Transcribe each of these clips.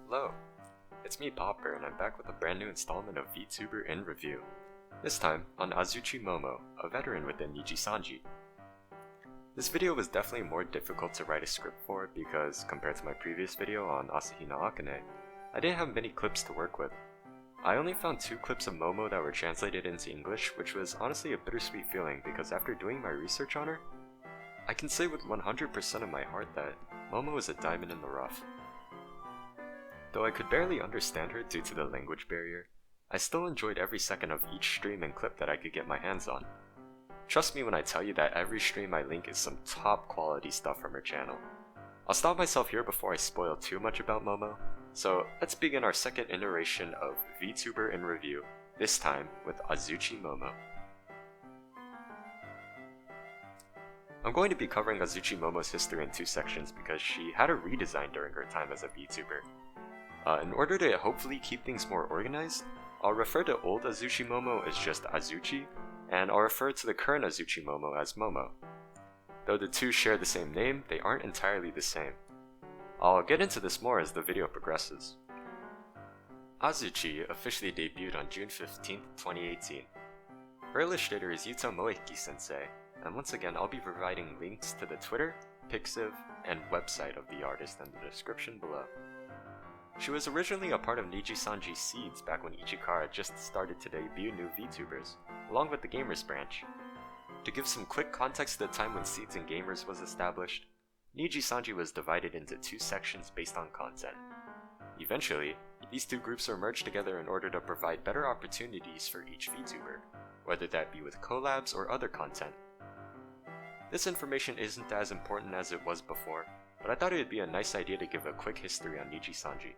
Hello, it's me Popper and I'm back with a brand new installment of Vtuber in Review. This time on Azuchi Momo, a veteran within Nijisanji. This video was definitely more difficult to write a script for because, compared to my previous video on Asahi no Akane, I didn't have many clips to work with. I only found 2 clips of Momo that were translated into English, which was honestly a bittersweet feeling because after doing my research on her, I can say with 100% of my heart that Momo is a diamond in the rough. Though I could barely understand her due to the language barrier, I still enjoyed every second of each stream and clip that I could get my hands on. Trust me when I tell you that every stream I link is some top quality stuff from her channel. I'll stop myself here before I spoil too much about Momo, so let's begin our second iteration of Vtuber in Review, this time with Azuchi Momo. I'm going to be covering Azuchi Momo's history in 2 sections because she had a redesign during her time as a VTuber. In order to hopefully keep things more organized, I'll refer to old Azuchi Momo as just Azuchi, and I'll refer to the current Azuchi Momo as Momo. Though the 2 share the same name, they aren't entirely the same. I'll get into this more as the video progresses. Azuchi officially debuted on June 15, 2018. Her illustrator is Yuta Moeki Sensei, and once again I'll be providing links to the Twitter, Pixiv, and website of the artist in the description below. She was originally a part of Nijisanji Seeds back when Ichikara just started to debut new VTubers, along with the Gamers branch. To give some quick context to the time when Seeds and Gamers was established, Nijisanji was divided into 2 sections based on content. Eventually, these 2 groups were merged together in order to provide better opportunities for each VTuber, whether that be with collabs or other content. This information isn't as important as it was before, but I thought it would be a nice idea to give a quick history on Nijisanji.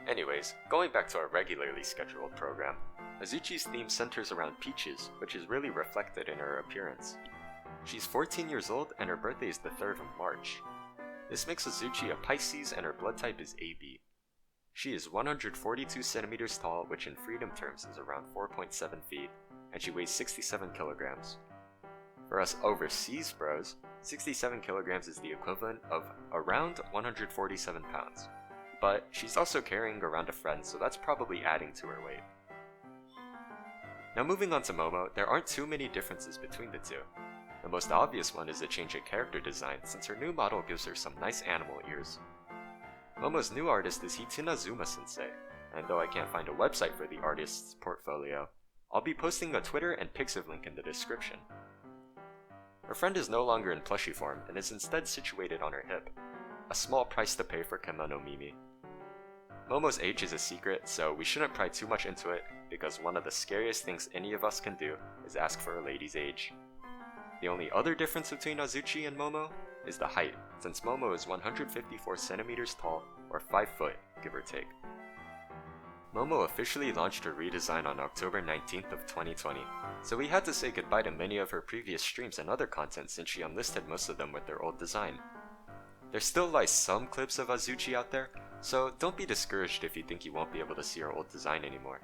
Anyways, going back to our regularly scheduled program, Azuchi's theme centers around peaches, which is really reflected in her appearance. She's 14 years old and her birthday is the 3rd of March. This makes Azuchi a Pisces and her blood type is AB. She is 142 centimeters tall, which in freedom terms is around 4.7 feet, and she weighs 67 kilograms. For us overseas bros, 67 kilograms is the equivalent of around 147 pounds. But she's also carrying around a friend, so that's probably adding to her weight. Now moving on to Momo, there aren't too many differences between the 2. The most obvious one is a change in character design, since her new model gives her some nice animal ears. Momo's new artist is Heatinazuma Sensei, and though I can't find a website for the artist's portfolio, I'll be posting a Twitter and Pixiv link in the description. Her friend is no longer in plushie form and is instead situated on her hip, a small price to pay for Kemono Mimi. Momo's age is a secret, so we shouldn't pry too much into it because one of the scariest things any of us can do is ask for a lady's age. The only other difference between Azuchi and Momo is the height, since Momo is 154 centimeters tall or 5 foot, give or take. Momo officially launched her redesign on October 19th of 2020, so we had to say goodbye to many of her previous streams and other content since she unlisted most of them with their old design. There still lies some clips of Azuchi out there, so don't be discouraged if you think you won't be able to see her old design anymore.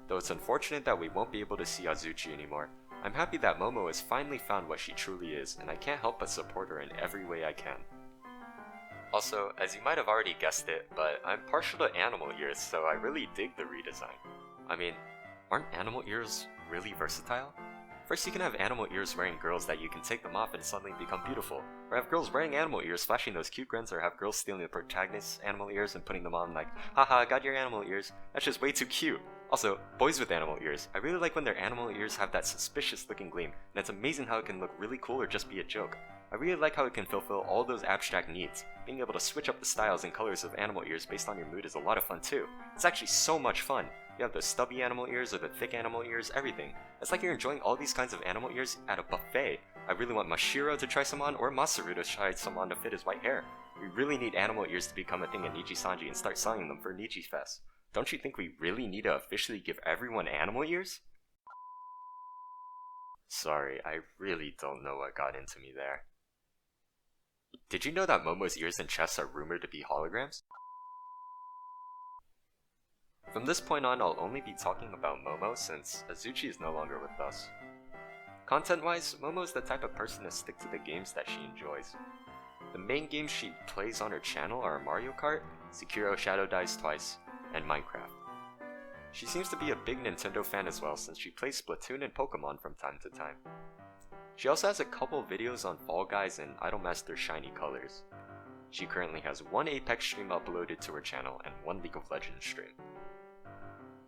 Though it's unfortunate that we won't be able to see Azuchi anymore, I'm happy that Momo has finally found what she truly is, and I can't help but support her in every way I can. Also, as you might have already guessed it, but I'm partial to animal ears, so I really dig the redesign. I mean, aren't animal ears really versatile? First you can have animal ears wearing girls that you can take them off and suddenly become beautiful, or have girls wearing animal ears flashing those cute grins, or have girls stealing the protagonist's animal ears and putting them on like, haha, I got your animal ears, that's just way too cute. Also, boys with animal ears, I really like when their animal ears have that suspicious looking gleam, and it's amazing how it can look really cool or just be a joke. I really like how it can fulfill all those abstract needs. Being able to switch up the styles and colors of animal ears based on your mood is a lot of fun too. It's actually so much fun. You have the stubby animal ears or the thick animal ears, everything. It's like you're enjoying all these kinds of animal ears at a buffet. I really want Mashiro to try some on, or Masaru to try some on to fit his white hair. We really need animal ears to become a thing in Nijisanji and start selling them for Niji Fest. Don't you think we really need to officially give everyone animal ears? Sorry, I really don't know what got into me there. Did you know that Momo's ears and chest are rumored to be holograms? From this point on, I'll only be talking about Momo since Azuchi is no longer with us. Content-wise, Momo is the type of person to stick to the games that she enjoys. The main games she plays on her channel are Mario Kart, Sekiro Shadow Dies Twice, and Minecraft. She seems to be a big Nintendo fan as well since she plays Splatoon and Pokemon from time to time. She also has a couple videos on Fall Guys and Idolmaster Shiny Colors. She currently has one Apex stream uploaded to her channel and one League of Legends stream.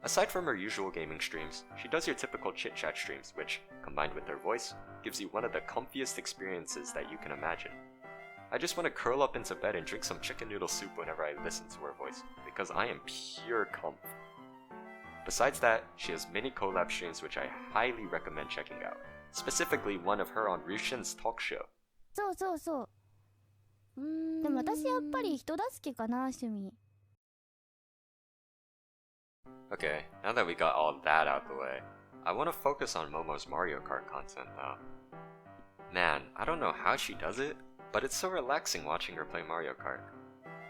Aside from her usual gaming streams, she does your typical chit-chat streams which, combined with her voice, gives you one of the comfiest experiences that you can imagine. I just want to curl up into bed and drink some chicken noodle soup whenever I listen to her voice, because I am pure comf. Besides that, she has many collab streams which I highly recommend checking out, specifically one of her on Rushin's talk show. そうそうそう。でも私やっぱり人助けかな、趣味。Okay, now that we got all that out the way, I want to focus on Momo's Mario Kart content now. Man, I don't know how she does it, but it's so relaxing watching her play Mario Kart.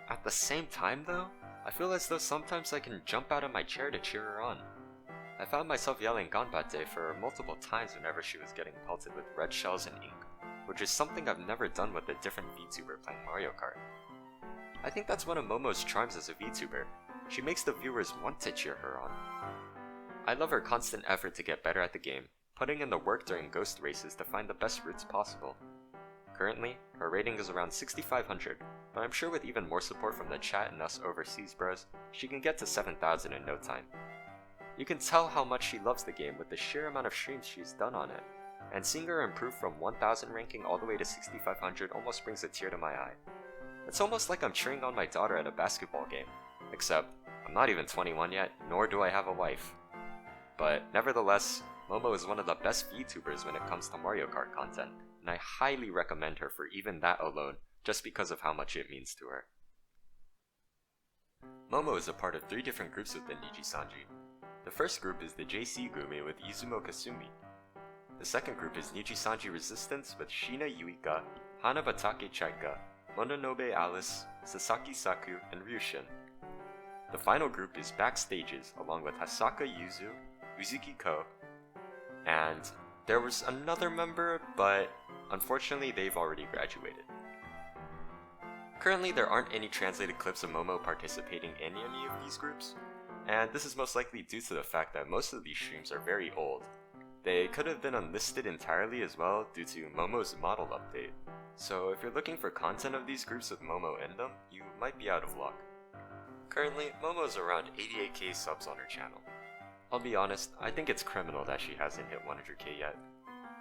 At the same time though, I feel as though sometimes I can jump out of my chair to cheer her on. I found myself yelling Ganbatte for her multiple times whenever she was getting pelted with red shells and ink, which is something I've never done with a different VTuber playing Mario Kart. I think that's one of Momo's charms as a VTuber. She makes the viewers want to cheer her on. I love her constant effort to get better at the game, putting in the work during ghost races to find the best routes possible. Currently, her rating is around 6,500, but I'm sure with even more support from the chat and us overseas bros, she can get to 7,000 in no time. You can tell how much she loves the game with the sheer amount of streams she's done on it, and seeing her improve from 1,000 ranking all the way to 6,500 almost brings a tear to my eye. It's almost like I'm cheering on my daughter at a basketball game, except I'm not even 21 yet, nor do I have a wife. But nevertheless, Momo is one of the best VTubers when it comes to Mario Kart content, and I highly recommend her for even that alone, just because of how much it means to her. Momo is a part of 3 different groups within Nijisanji. The first group is the JC Gumi with Izumo Kasumi. The second group is Nijisanji Resistance with Shina Yuika, Hanabatake Chaika, Mononobe Alice, Sasaki Saku, and Ryushin. The final group is Backstages, along with Hassaku Yuzu, Uzuki Ko, and there was another member, but unfortunately they've already graduated. Currently there aren't any translated clips of Momo participating in any of these groups, and this is most likely due to the fact that most of these streams are very old. They could have been unlisted entirely as well due to Momo's model update, so if you're looking for content of these groups with Momo in them, you might be out of luck. Currently, Momo's around 88k subs on her channel. I'll be honest, I think it's criminal that she hasn't hit 100k yet.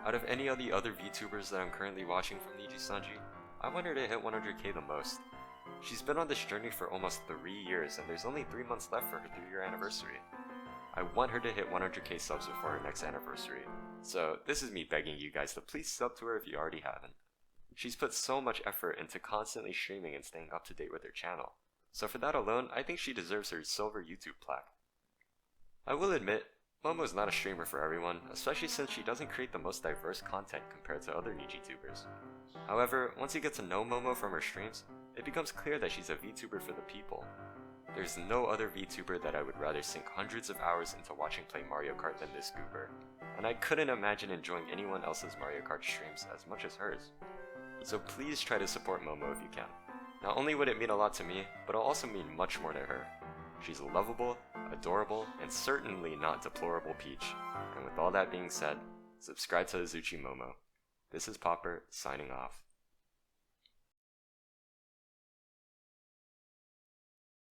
Out of any of the other VTubers that I'm currently watching from Nijisanji, I want her to hit 100k the most. She's been on this journey for almost 3 years and there's only 3 months left for her 3-year anniversary. I want her to hit 100k subs before her next anniversary, so this is me begging you guys to please sub to her if you already haven't. She's put so much effort into constantly streaming and staying up to date with her channel, so for that alone, I think she deserves her silver YouTube plaque. I will admit, Momo is not a streamer for everyone, especially since she doesn't create the most diverse content compared to other Nijitubers. However, once you get to know Momo from her streams, it becomes clear that she's a VTuber for the people. There's no other VTuber that I would rather sink hundreds of hours into watching play Mario Kart than this goober, and I couldn't imagine enjoying anyone else's Mario Kart streams as much as hers. So please try to support Momo if you can. Not only would it mean a lot to me, but it'll also mean much more to her. She's a lovable, adorable, and certainly not deplorable peach. And with all that being said, subscribe to Azuchi Momo. This is Popper, signing off.